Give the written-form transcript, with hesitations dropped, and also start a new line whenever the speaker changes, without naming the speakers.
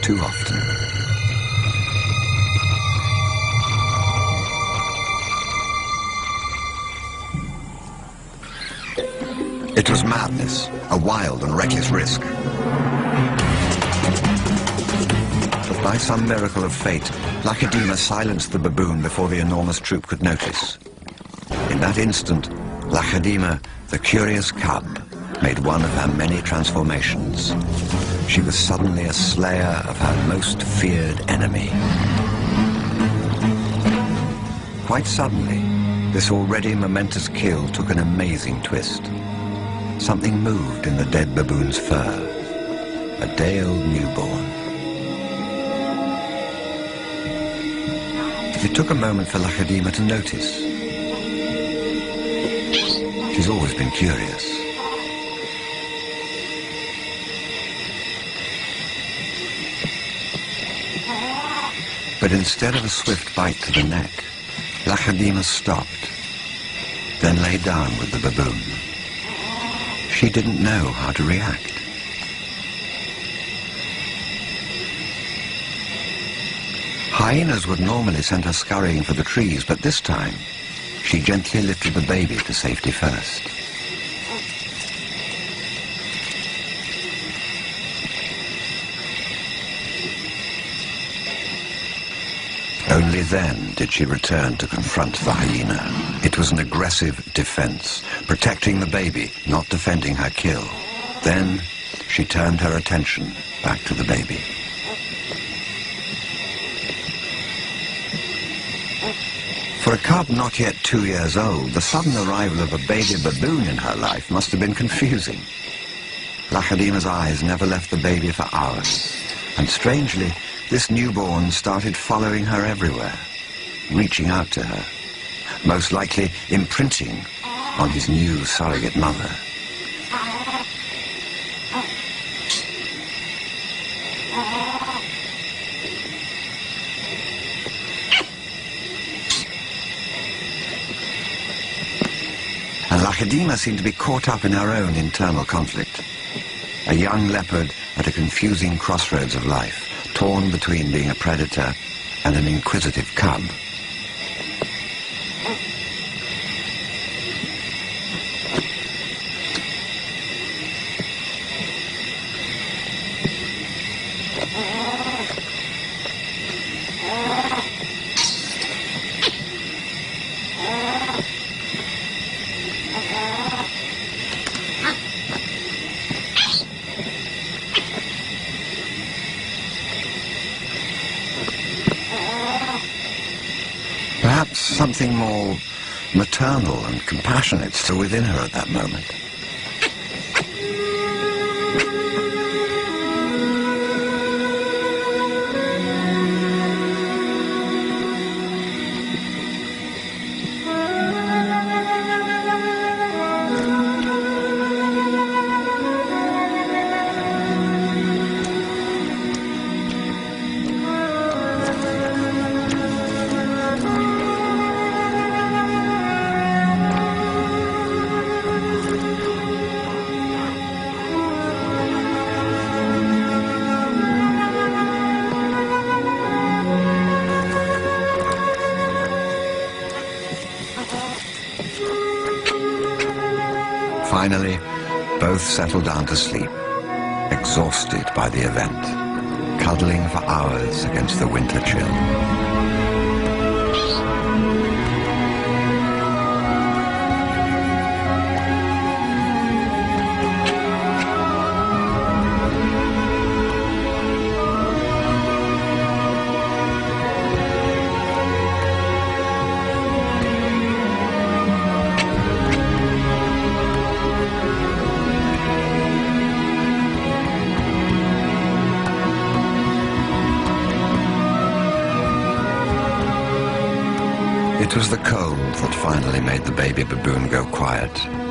too often. It was madness, a wild and reckless risk. But by some miracle of fate, Lacedaemon silenced the baboon before the enormous troop could notice. In that instant, Lacedaemon, the curious cub, made one of her many transformations. She was suddenly a slayer of her most feared enemy. Quite suddenly, this already momentous kill took an amazing twist. Something moved in the dead baboon's fur. A day-old newborn. It took a moment for Lacedaemon to notice. She's always been curious. But instead of a swift bite to the neck, Lacedaemon stopped, then lay down with the baboon. She didn't know how to react. Hyenas would normally send her scurrying for the trees, but this time, she gently lifted the baby to safety first. Only then did she return to confront the hyena. It was an aggressive defense, protecting the baby, not defending her kill. Then she turned her attention back to the baby. For a cub not yet 2 years old, the sudden arrival of a baby baboon in her life must have been confusing. Lacedaemon's eyes never left the baby for hours, and strangely, this newborn started following her everywhere, reaching out to her, most likely imprinting on his new surrogate mother. And Lacedaemon seemed to be caught up in her own internal conflict. A young leopard at a confusing crossroads of life, torn between being a predator and an inquisitive cub. Perhaps something more maternal and compassionate still within her at that moment. Finally, both settled down to sleep, exhausted by the event, cuddling for hours against the winter chill. It was the cold that finally made the baby baboon go quiet.